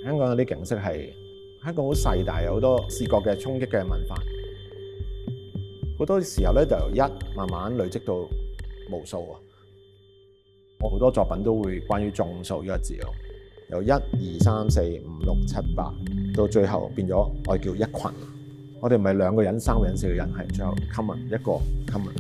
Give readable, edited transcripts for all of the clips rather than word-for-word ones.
香港有啲景色係香港好細，但係有好多視覺嘅衝擊嘅文化。好多時候咧就由一慢慢累積到無數啊！我好多作品都會關於眾數呢個字咯，由1、2、3、4、5、6、7、8到最後變咗我哋叫一群。我哋唔係2個人、3個人、4個人，係最後 common 一個 common。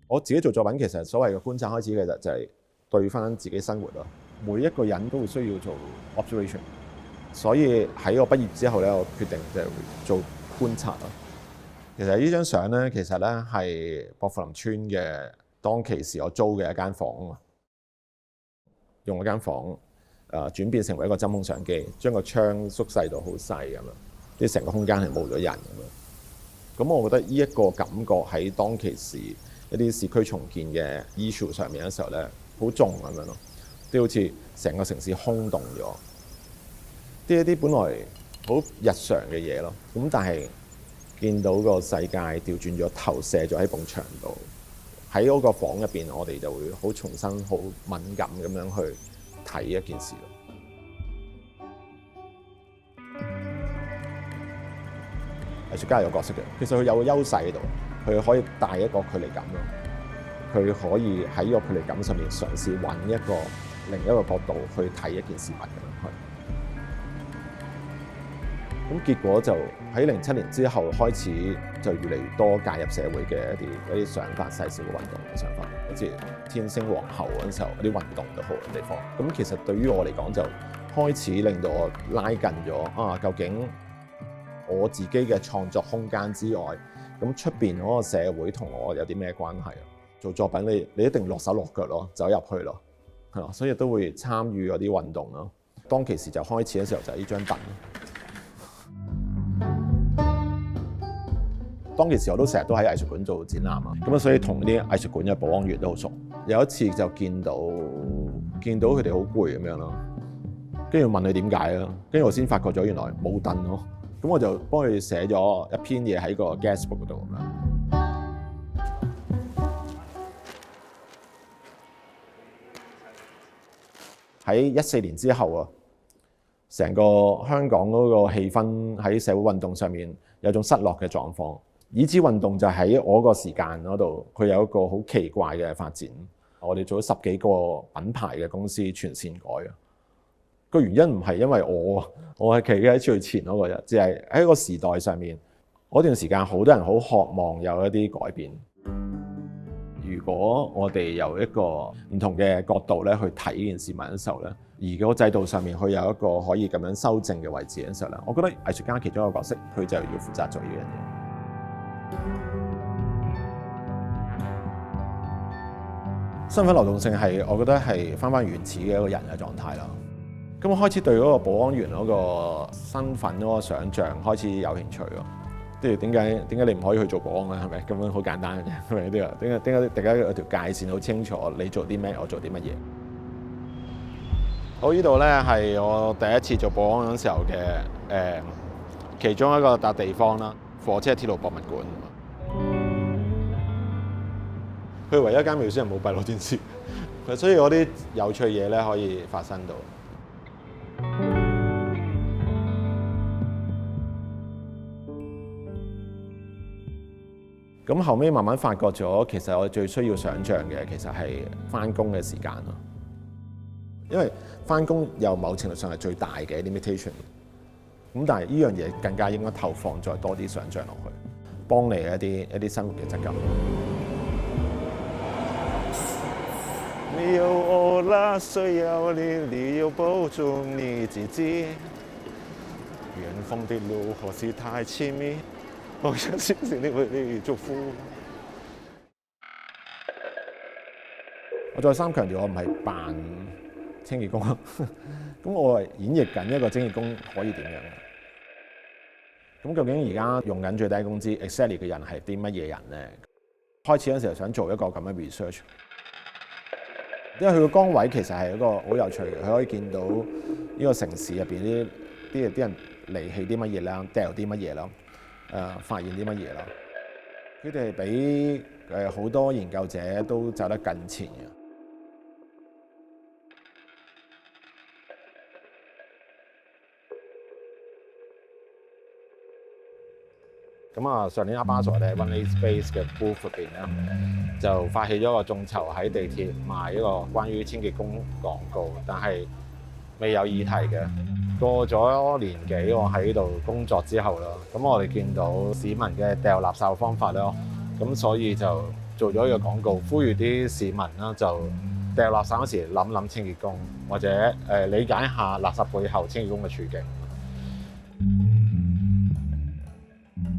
我自己做作品其實所謂嘅觀察開始嘅就係對翻自己生活咯。每一個人都會需要做 observation， 所以喺我畢業之後咧，我決定就係做觀察咯。其實呢張相咧，其實咧係薄扶林村嘅當其時我租嘅一間房啊，用嗰間房轉變成為一個針孔相機，將個窗縮細到好細咁樣，啲成個空間係冇咗人咁樣。咁我覺得呢一個感覺喺當其時一啲市區重建嘅 issue 上面嘅時候咧，好重咁樣咯。啲好似成個城市空洞咗，一啲本來好日常嘅嘢咯。咁但係見到個世界調轉咗，投射咗喺埲牆度，喺嗰個房入邊，我哋就會好重新、好敏感咁樣去睇一件事咯。藝術家有個角色嘅，其實佢有個優勢喺度，佢可以帶一個距離感咯。佢可以喺呢個距離感上面嘗試揾另一個角度去睇一件事物咁樣去。咁結果就喺07年之後開始，就越嚟越多介入社會嘅一啲想法、細小嘅運動嘅想法，好似天星皇后嗰陣時候啲運動都好嘅地方。咁其實對於我嚟講，就開始令到我拉近咗究竟我自己嘅創作空間之外，咁出邊嗰個社會同我有啲咩關係啊？做作品你一定落手落腳咯，走入去咯，係咯，所以都會參與嗰啲運動咯。當其時就開始嘅時候就係呢張凳。當其時我都成日都喺藝術館做展覽啊，咁所以同啲藝術館嘅保安員都好熟。有一次就見到佢哋好攰咁樣咯，跟住問佢點解啦，跟住我先發覺咗原來冇凳咯。咁我就幫佢寫咗一篇嘢喺個 guestbook 嗰度咁樣。喺14年之後啊，成個香港嗰個氣氛喺社會運動上面有種失落嘅狀況，以至運動就喺我個時間嗰度，佢有一個好奇怪嘅發展。我哋做咗10幾個品牌嘅公司全線改啊，個原因唔係因為我係企喺最前嗰個人，只係喺個時代上面嗰段時間好多人好渴望有一啲改變。如果我哋由一個唔同嘅角度咧去睇呢件事物嘅時候咧，而個制度上面佢有一個可以咁樣修正嘅位置嘅時候咧，我覺得藝術家其中一個角色，佢就要負責做呢樣嘢。身份流動性係我覺得係返原始嘅一個人嘅狀態啦。咁我開始對嗰個保安員嗰個身份嗰個想像開始有興趣咯。即係點解你唔可以去做保安咧？係咪咁樣好簡單嘅啫？係咪呢個？點解大家有條界線好清楚？你做啲咩，我做啲乜嘢？好，呢度咧係我第一次做保安嗰時候嘅其中一個笪地方啦，火車鐵路博物館。佢唯一一間廟先係冇閉路電視，所以嗰啲有趣嘢咧可以發生到。咁後尾慢慢發覺咗，其實我最需要想像嘅其實係返工嘅時間咯，因為返工有某程度上係最大嘅 limitation。咁但係呢樣嘢更加應該投放再多啲想像落去，幫你一啲生活嘅質感。沒有我啦，誰有你要保住你自己。遠方的路何時太親密？我相信你為你祝福。我再三強調，我唔係扮清潔工，咁我係演繹緊一個清潔工可以點樣嘅。咁究竟而家用緊最低工資 exactly 嘅人係啲乜嘢人咧？開始嗰陣時候想做一個咁嘅 research， 因為佢個崗位其實係一個好有趣嘅，佢可以見到呢個城市入邊啲人離棄啲乜嘢啦，掉啲乜嘢啦。發現啲乜嘢啦？佢哋係比好多研究者都走得更前嘅。咁啊，上年阿巴索咧 One A Space 嘅 booth 入邊咧，就發起咗個眾籌喺地鐵賣一個關於清潔工廣告，但係未有議題嘅。過咗年幾，我喺度工作之後啦，咁我哋見到市民嘅掉垃圾嘅方法咯，咁所以就做咗一個廣告，呼籲啲市民啦就掉垃圾嗰時諗諗清潔工，或者理解下垃圾背後清潔工嘅處境。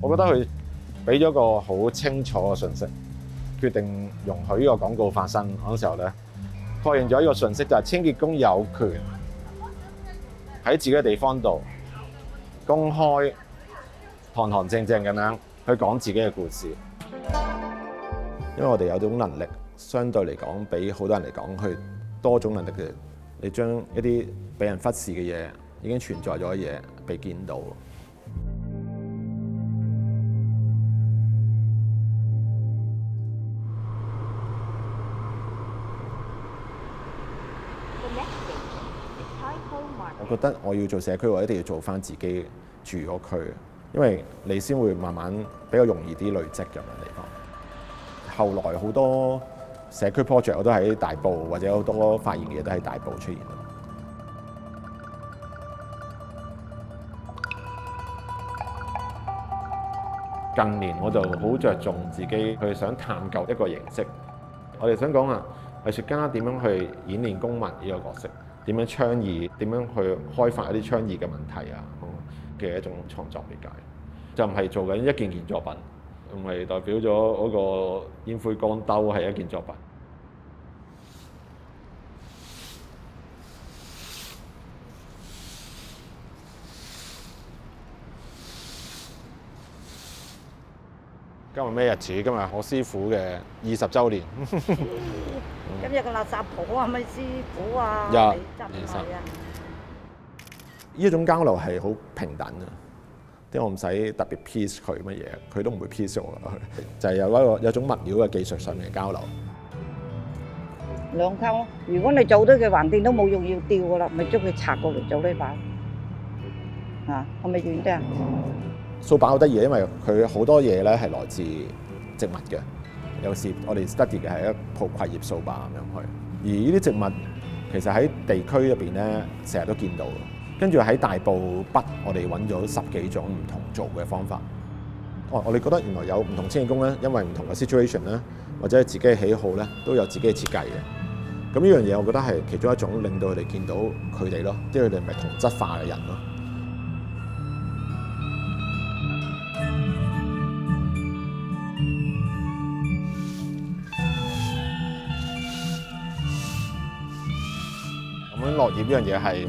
我覺得佢俾咗個好清楚嘅訊息，決定容許呢個廣告發生嗰陣時候咧，確認咗呢個訊息就係清潔工有權喺自己嘅地方度公開、堂堂正正咁樣去講自己嘅故事。因為我哋有種能力，相對嚟講比好多人嚟講，去多種能力嘅，你將一啲俾人忽視嘅嘢，已經存在咗嘅嘢被見到。我覺得我要做社區，我一定要做翻自己住嗰區，因為你先會慢慢比較容易啲累積咁樣地方。後來好多社區 project 我都喺大埔，或者好多發現嘅嘢都喺大埔出現。近年我就好着重自己去想探究一個形式。我哋想講下藝術家點樣去演練公民呢個角色。點樣倡議？點樣去開發一啲倡議嘅問題啊？嘅一種創作理解，就唔係做緊一件作品，唔係代表咗嗰個煙灰缸兜係一件作品。今日咩日子？今日我師傅嘅20週年。今日個垃圾婆係咪師傅啊？有執唔係啊？呢一種交流係好平等嘅，即係我唔使特別 piece 佢乜嘢，佢都唔會 piece 我啦。就係有種物料嘅技術上面嘅交流。兩溝咯，如果你做到嘅橫掂都冇用要掉噶啦，咪將佢拆過嚟做呢把。嚇，係咪遠啲啊？掃把好得意嘅，因為佢好多嘢咧係來自植物嘅。有時我哋 study 嘅係一套葵葉掃把咁樣去，而呢啲植物其實喺地區入邊咧成日都見到。跟住喺大埔北，我哋揾咗10幾種唔同做嘅方法。我哋覺得原來有唔同清潔工咧，因為唔同嘅 situation 咧，或者自己嘅喜好咧，都有自己嘅設計嘅。咁呢樣嘢我覺得係其中一種令到佢哋見到佢哋咯，即係佢哋唔係同質化嘅人咯。落葉呢樣嘢係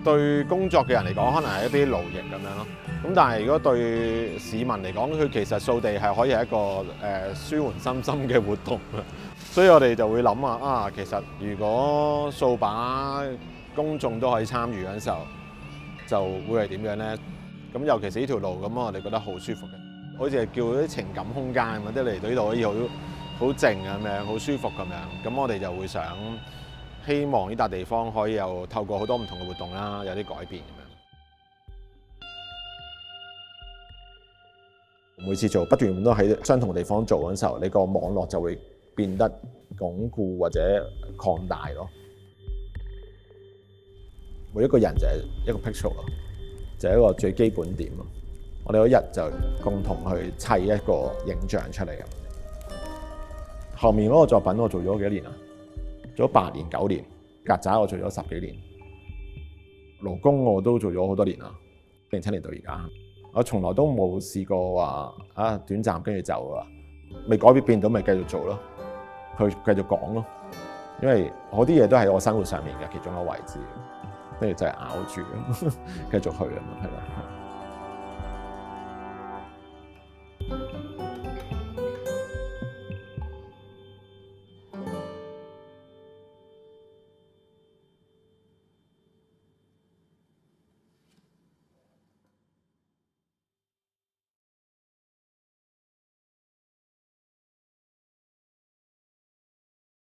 對工作嘅人嚟講，可能係一啲勞役咁樣咯。咁但係如果對市民嚟講，佢其實掃地係可以係一個舒緩身心嘅活動。所以我哋就會諗啊，其實如果掃把公眾都可以參與嗰陣時候，就會係點樣咧？咁尤其是呢條路咁，我哋覺得好舒服嘅，好似係叫啲情感空間咁，即係嚟到呢度可以好靜咁樣，好舒服咁樣。咁我哋就會想。希望呢笪地方可以有透過好多唔同嘅活動啦，有啲改變咁樣。每次做不斷都喺相同嘅地方做嗰陣時候，你個網絡就會變得鞏固或者擴大咯。每一個人就係一個 pixel 咯，就係一個最基本點咯。我哋嗰日就共同去砌一個影像出嚟咁。後面嗰個作品我做咗幾多年啊？做咗8年9年，曱甴我做咗10幾年，勞工我都做咗好多年啦，07年到而家，我從來都冇試過話短暫跟住走啊，未改變到咪繼續做咯，去繼續講咯，因為好啲嘢都係我生活上面嘅其中一個位置，跟住就係咬住繼續去咁樣係啦。